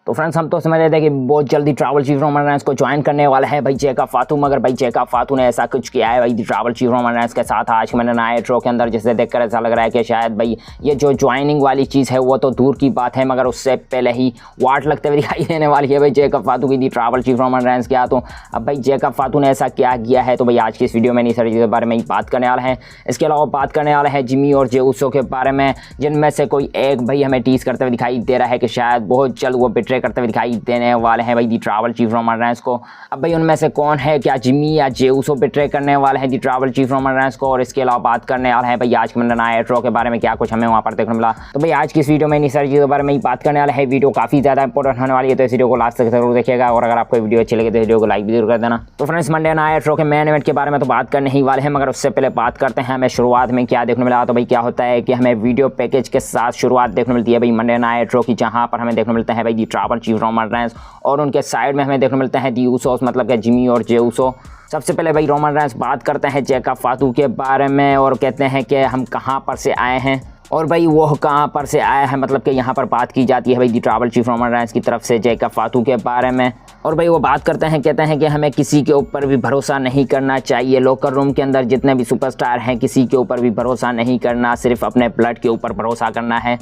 तो फ्रेंड्स हम तो समझ रहे थे कि बहुत जल्दी ट्रैवल चीफ रोमन रेंस को ज्वाइन करने वाला है भाई जैकब फातू, मगर भाई जैकब फातू ने ऐसा कुछ किया है भाई ट्रैवल चीफ रोमन रेंस के साथ आज मैंने नया इंट्रो के अंदर, जिसे देखकर ऐसा लग रहा है कि शायद भाई ये जो ज्वाइनिंग वाली चीज़ है वो तो दूर की बात है, मगर उससे पहले ही वाट लगते हुए दिखाई देने वाली है भाई जैकब फातू की ट्रैवल चीफ रोमन रेंस क्या। तो अब भाई जैकब फातू ने ऐसा क्या किया है, तो भाई आज की इस वीडियो में इन सारी चीज़ों के बारे में ही बात करने वाला है। इसके अलावा बात करने वाला है जिमी और जे उसो के बारे में, जिनमें से कोई एक भाई हमें टीज करते हुए दिखाई दे रहा है कि शायद बहुत जल्द वो बिट्रे करते हुए दिखाई देने वाले हैं भाई दी ट्रैवल चीफ रोमन रेंस को। अब भाई उनमें से कौन है, क्या जिमी या जे उसो बिट्रे करने वाले हैं दी ट्रैवल चीफ रोमन रेंस को। और इसके अलावा बात करने वाले हैं भाई आज के नया इंट्रो के बारे में, क्या कुछ हमें वहाँ पर देखने मिला। तो भाई आज की इस वीडियो में इन सारी चीज़ों के बारे में ही बात करने वाला है। वीडियो काफ़ी ज़्यादा इंपॉर्टेंट होने वाली है, तो इस वीडियो को लास्ट तक जरूर देखिएगा। और अगर आपको वीडियो अच्छी लगे तो वीडियो को लाइक भी जरूर कर देना। तो फ्रेंड्स मंडे नया इंट्रो के मेन इवेंट के बारे में तो बात करने ही वाले हैं, मगर उससे पहले बात करते हैं हमें शुरुआत में क्या देखने मिला। तो भाई क्या होता है कि हमें वीडियो पैकेज के साथ शुरुआत देखने मिलती है भाई मंडे नाइट इंट्रो की, जहां पर हमें देखने मिलते हैं भाई दी ट्रैवल चीफ रोमन रेंस और उनके साइड में हमें देखने मिलते हैं दी उसोस, मतलब कि जिमी और जे उसो। सबसे पहले भाई रोमन रेंस बात करते हैं जैकब फातू के बारे में और कहते हैं कि हम कहां पर से आए हैं और भाई वो कहाँ पर से आया है, मतलब कि यहाँ पर बात की जाती है भाई दी ट्रैवल चीफ रोमन रेंस की तरफ से जैकब फातू के बारे में। और भाई वो बात करते हैं, कहते हैं कि हमें किसी के ऊपर भी भरोसा नहीं करना चाहिए। लोकर रूम के अंदर जितने भी सुपरस्टार हैं किसी के ऊपर भी भरोसा नहीं करना, सिर्फ अपने ब्लड के ऊपर भरोसा करना है।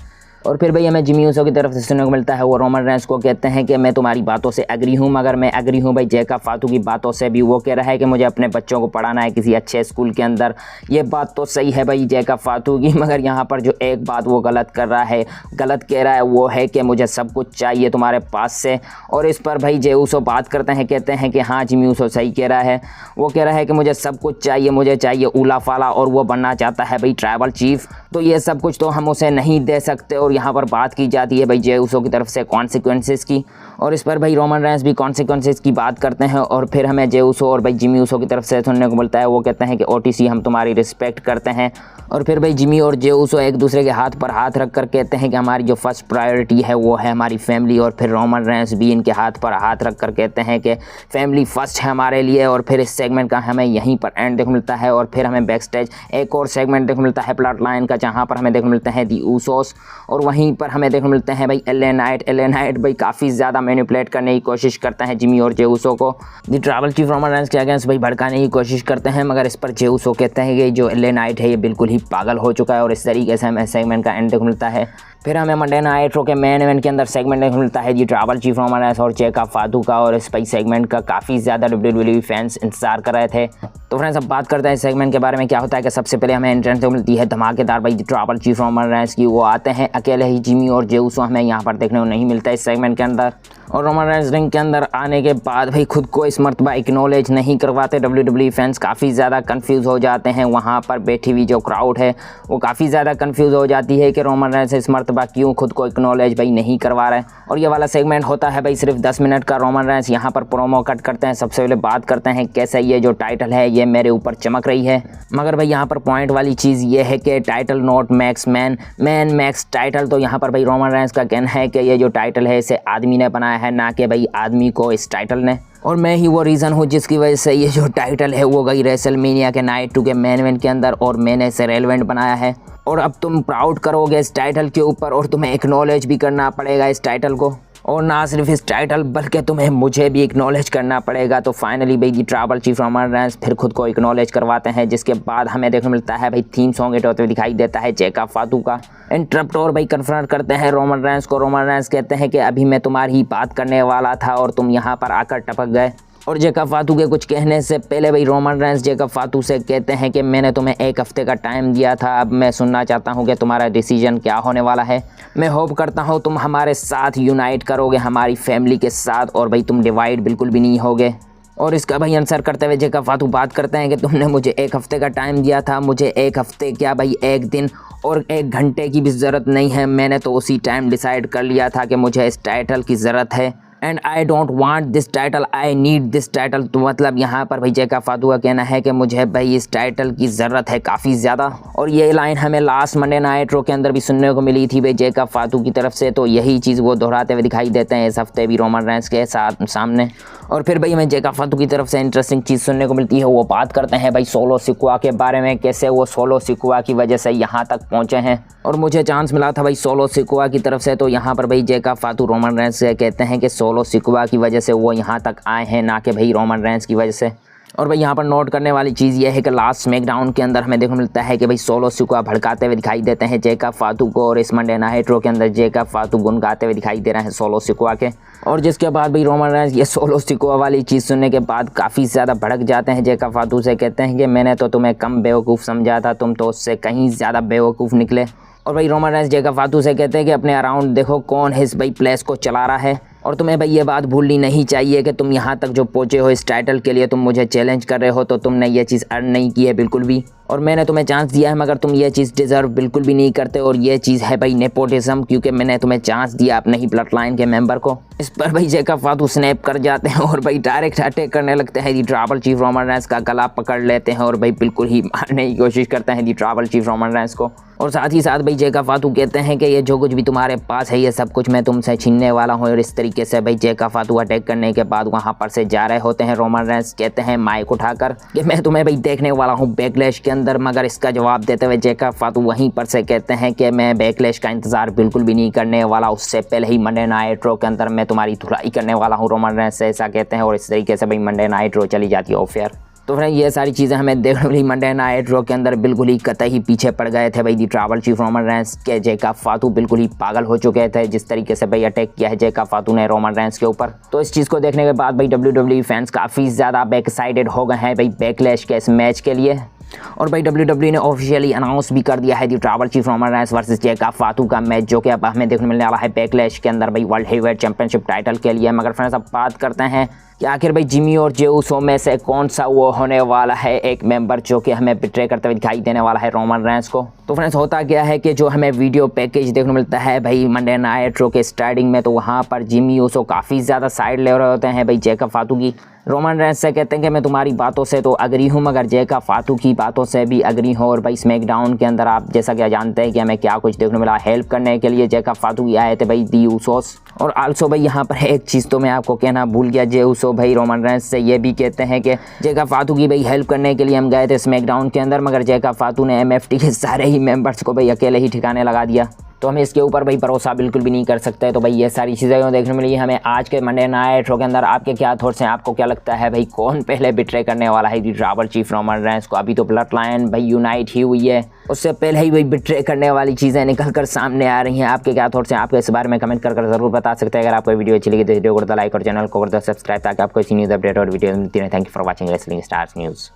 और फिर भाई हमें जिमी उसो की तरफ से सुनने को मिलता है, वो रोमन रेंस को कहते हैं कि मैं तुम्हारी बातों से एग्री हूँ, मगर मैं एग्री हूँ भाई जैकब फातू की बातों से भी। वो कह रहा है कि मुझे अपने बच्चों को पढ़ाना है किसी अच्छे स्कूल के अंदर। ये बात तो सही है भाई जैकब फातू की, मगर यहाँ पर जो एक बात वो गलत कर रहा है, गलत कह रहा है, वो है कि मुझे सब कुछ चाहिए तुम्हारे पास से। और इस पर भाई जे उसो बात करते हैं, कहते हैं कि हाँ जिमी उसो सही कह रहा है। वो कह रहा है कि मुझे सब कुछ चाहिए, मुझे चाहिए ऊला फाला, और वो बनना चाहता है भाई ट्रैवल चीफ। तो ये सब कुछ तो हम उसे नहीं दे सकते। और यहाँ पर बात की जाती है भाई जे उसो की तरफ से कॉन्सिक्वेंसेस की, और इस पर भाई रोमन रेंस भी कॉन्सिक्वेंसेस की बात करते हैं। और फिर हमें जे उसो और भाई जिमी उसो की तरफ से सुनने को मिलता है, वो कहते हैं कि ओटीसी हम तुम्हारी रिस्पेक्ट करते हैं। और फिर भाई जिमी और जे उसो एक दूसरे के हाथ पर हाथ रख कर कहते हैं कि हमारी जो फर्स्ट प्रायोरिटी है वो है हमारी फैमिली। और फिर रोमन रेंस भी इनके हाथ पर हाथ रख कर कहते हैं कि फैमिली फर्स्ट है हमारे लिए। और फिर इस सेगमेंट का हमें यहीं पर एंड देखने मिलता है। और फिर हमें बैक स्टेज एक और सेगमेंट देखने मिलता है प्लॉट लाइन का, जहाँ पर हमें देखने मिलते हैं दी उसोस, और वहीं पर हमें देखने मिलते हैं भाई एलए नाइट भाई काफ़ी ज़्यादा मैनिपुलेट करने की कोशिश करते हैं जिमी और जे उसो को दी ट्रैवल चीफ रोमन रेंस के अगेंस्ट भाई भड़काने की कोशिश करते हैं। मगर इस पर जे उसो कहते हैं कि जो एलए नाइट है ये बिल्कुल ही पागल हो चुका है। और इस तरीके से हमें सेगमेंट का एंड देखने मिलता है। फिर हमें मंडे नाइट इंट्रो के मेन इवेंट के अंदर सेगमेंट देखने मिलता है जी ट्रैवल चीफ रोमन रेंस और जैकब फातू का, और इस भाई सेगमेंट का काफ़ी ज़्यादा डब्ल्यूडब्ल्यूई फैंस इंतजार कर रहे थे। तो फ्रेंड्स अब बात करते हैं सेगमेंट के बारे में। क्या होता है कि सबसे पहले हमें एंट्रेंस तो मिलती है धमाकेदार भाई ट्रैवल चीफ रोमन रेंस की। वो आते हैं अकेले ही, जिमी और जे उसो हमें यहाँ पर देखने को नहीं मिलता इस सेगमेंट के अंदर। और रोमन रेंस रिंग के अंदर आने के बाद भाई खुद को इस मर्तबा एक्नॉलेज नहीं करवाते। डब्ल्यूडब्ल्यूई फैंस काफ़ी ज़्यादा कंफ्यूज हो जाते हैं। वहाँ पर बैठी हुई जो क्राउड है वो काफ़ी ज़्यादा कंफ्यूज हो जाती है कि रोमन रेंस इस मर्तबा क्यों खुद को एक्नॉलेज भाई नहीं करवा रहे। और ये वाला सेगमेंट होता है भाई सिर्फ 10 मिनट का। रोमन रेंस यहाँ पर प्रोमो कट करते हैं। सबसे पहले बात करते हैं कैसे ये जो टाइटल है ये मेरे ऊपर चमक रही है, मगर भाई यहाँ पर पॉइंट वाली चीज़ ये है कि title not max man max title. तो यहाँ पर भाई रोमन रेंस का कहना है कि ये जो टाइटल है इसे आदमी ने बनाया है, ना कि भाई आदमी को इस टाइटल ने। और मैं ही वो रीज़न हूँ जिसकी वजह से ये जो टाइटल है वो गई रेसलमेनिया के नाइट 2 के मेन इवेंट के अंदर, और मैंने इसे रेलेवेंट बनाया है। और अब तुम प्राउड करोगे इस टाइटल के ऊपर, और तुम्हें एक्नॉलेज भी करना पड़ेगा इस टाइटल को। और ना सिर्फ इस टाइटल बल्कि तुम्हें मुझे भी एक्नॉलेज करना पड़ेगा। तो फाइनली भाई दी ट्रैवल चीफ रोमन रेंस फिर खुद को एक्नॉलेज करवाते हैं, जिसके बाद हमें देखने मिलता है भाई थीम सॉन्ग हिट होते हुए दिखाई देता है जैकब फातू का। इंटरप्ट और भाई कन्फ्रंट करते हैं रोमन रेंस को। रोमन रेंस कहते हैं कि अभी मैं तुम्हारी ही बात करने वाला था और तुम यहाँ पर आकर टपक गए। और जैकब फातू के कुछ कहने से पहले भाई रोमन रेंस जैकब फातू से कहते हैं कि मैंने तुम्हें 1 हफ्ते का टाइम दिया था, अब मैं सुनना चाहता हूं कि तुम्हारा डिसीजन क्या होने वाला है। मैं होप करता हूं तुम हमारे साथ यूनाइट करोगे हमारी फैमिली के साथ, और भाई तुम डिवाइड बिल्कुल भी नहीं होगे। और इसका भाई आंसर करते हुए जैकब फातू बात करते हैं कि तुमने मुझे 1 हफ्ते का टाइम दिया था, मुझे 1 हफ्ते क्या भाई 1 दिन और 1 घंटे की भी ज़रूरत नहीं है। मैंने तो उसी टाइम डिसाइड कर लिया था कि मुझे इस टाइटल की ज़रूरत है। And I don't want this title, I need this title. तो मतलब यहाँ पर भाई जैकब फातू का कहना है कि मुझे भाई इस टाइटल की ज़रूरत है काफ़ी ज़्यादा। और ये लाइन हमें लास्ट मंडे नाइट इंट्रो के अंदर भी सुनने को मिली थी भाई जैकब फातू की तरफ से। तो यही चीज़ वो दोहराते हुए दिखाई देते हैं इस हफ्ते भी रोमन रेंस के साथ सामने। और फिर भाई हमें जेका फातू की तरफ से इंटरेस्टिंग चीज़ सुनने को मिलती है, वो बात करते हैं भाई सोलो सिकुआ के बारे में, कैसे वो सोलो सिकुआ की वजह से यहाँ तक पहुँचे हैं। और मुझे चांस मिला था भाई सोलो सिकुआ की तरफ से, तो यहाँ पर भाई जेका फातू रोमन रेंस से कहते हैं कि सोलो सिकुआ की वजह से वो यहाँ तक आए हैं, ना कि भाई रोमन रेंस की वजह से। और भाई यहाँ पर नोट करने वाली चीज़ ये है कि लास्ट स्मैकडाउन के अंदर हमें देखने मिलता है कि भाई सोलो सिकुआ भड़काते हुए दिखाई देते हैं जेका फातू को, और इस मंडे नाइट रो के अंदर जेका फातू गुन गाते हुए दिखाई दे रहे हैं सोलो सिकुआ के। और जिसके बाद भाई रोमन रेंस ये सोलो सिकुआ वाली चीज़ सुनने के बाद काफ़ी ज़्यादा भड़क जाते हैं जेका फातू से, कहते हैं कि मैंने तो तुम्हें कम बेवकूफ़ समझा था, तुम तो उससे कहीं ज़्यादा बेवकूफ़ निकले। और भाई रोमन रेंस जेका फातू से कहते हैं कि अपने अराउंड देखो कौन है इस भाई प्लेस को चला रहा है, और तुम्हें भाई ये बात भूलनी नहीं चाहिए कि तुम यहाँ तक जो पहुँचे हो इस टाइटल के लिए, तुम मुझे चैलेंज कर रहे हो, तो तुमने ये चीज़ अर्न नहीं की है बिल्कुल भी, और मैंने तुम्हें चांस दिया है मगर तुम ये चीज़ डिज़र्व बिल्कुल भी नहीं करते। और ये चीज़ है भाई नेपोटिज्म, क्योंकि मैंने तुम्हें चांस दिया अपने ही ब्लड लाइन के मेंबर को। इस पर भाई जेका फातू स्नैप कर जाते हैं और भाई डायरेक्ट अटैक करने लगते हैं। दी ट्राइबल चीफ रोमन रेंस का गला पकड़ लेते हैं और भाई बिल्कुल ही मारने की कोशिश करते हैं दी ट्राइबल चीफ रोमन रेंस को। और साथ ही साथ भाई जेका फातू कहते हैं कि ये जो कुछ भी तुम्हारे पास है ये सब कुछ मैं तुमसे छीनने वाला हूँ। और इस तरीके से भाई जेका फातू अटैक करने के बाद वहाँ पर से जा रहे होते हैं। रोमन रेंस कहते हैं माइक उठाकर कि मैं तुम्हें भाई देखने वाला हूँ बैकलैश के अंदर, मगर इसका जवाब देते हुए जेका फातू वहीं पर से कहते हैं कि मैं बैकलैश का इंतजार बिल्कुल भी नहीं करने वाला, उससे पहले ही मंडे नाइट रो के अंदर मैं तुम्हारी धुलाई करने वाला हूँ। रोमन रेंस से ऐसा कहते हैं और इस तरीके से भाई मंडे नाइट रो चली जाती है ऑफ एयर। तो फ्रेंड ये सारी चीज़ें हमें देखने मिली मंडे नाइट रो के अंदर, बिल्कुल ही कतई पीछे पड़ गए थे भाई दी ट्राइबल चीफ रोमन रेंस के। जेका फातू बिल्कुल ही पागल हो चुके थे जिस तरीके से भाई अटैक किया है जेका फातू ने रोमन रेंस के ऊपर। तो इस चीज़ को देखने के बाद भाई WWE फैंस काफ़ी ज़्यादा एक्साइटेड हो गए हैं भाई बैकलैश के इस मैच के लिए। और भाई WWE ने ऑफिशियली अनाउंस भी कर दिया है the tribal chief Roman Reigns versus Jacob Fatu का मैच, जो कि अब हमें देखने मिलने वाला है बैकलैश के अंदर भाई वर्ल्ड हेवीवेट चैंपियनशिप टाइटल के लिए। मगर फ्रेंड्स अब बात करते हैं कि आखिर भाई जिमी और जे उसो में से कौन सा वो होने वाला है एक मेंबर जो कि हमें बिट्रे करते हुए दिखाई देने वाला है रोमन रेंस को। तो फ्रेंड्स होता क्या है कि जो हमें वीडियो पैकेज देखने मिलता है भाई मंडे नाइट रो के स्टार्टिंग में, तो वहाँ पर जिमी उसो काफ़ी ज़्यादा साइड ले रहे होते हैं भाई जेका फातू की। रोमन रेंस से कहते हैं कि मैं तुम्हारी बातों से तो अग्री हूँ मगर जेका फातू की बातों से भी अग्री हूँ। और भाई स्मैकडाउन के अंदर आप जैसा कि जानते हैं कि हमें क्या कुछ देखने मिला, हेल्प करने के लिए जेका फातू ही आए थे भाई दी उसोस। और आल्सो भाई यहाँ पर एक चीज़ तो मैं आपको कहना भूल गया, जे उसो भाई रोमन रेंस से ये भी कहते हैं कि जेका फातू की भाई हेल्प करने के लिए हम गए थे स्मैकडाउन के अंदर, मगर जेका फातू ने MFT के सारे ही मेंबर्स को भाई अकेले ही ठिकाने लगा दिया। तो हमें इसके ऊपर भाई भरोसा बिल्कुल भी नहीं कर सकते। तो भाई ये सारी चीज़ें देखने मिली हमें आज के मंडे नाइट शो के अंदर। आपके क्या थॉट्स हैं, आपको क्या लगता है भाई कौन पहले बिट्रे करने वाला है the tribal chief Roman Reigns को? अभी तो ब्लड लाइन भाई यूनाइट ही हुई है, उससे पहले ही भाई बिट्रे करने वाली चीज़ें निकल कर सामने आ रही हैं। आपके क्या थॉट्स हैं, आपके इस बारे में कमेंट कर ज़रूर बता सकते हैं। अगर आपको वीडियो अच्छी लगी तो वीडियो को लाइक और चैनल को कर दो सब्सक्राइब, ताकि आपको इसी न्यूज़ अपडेट और वीडियो मिलती रहे। Thank you for watching wrestling stars news.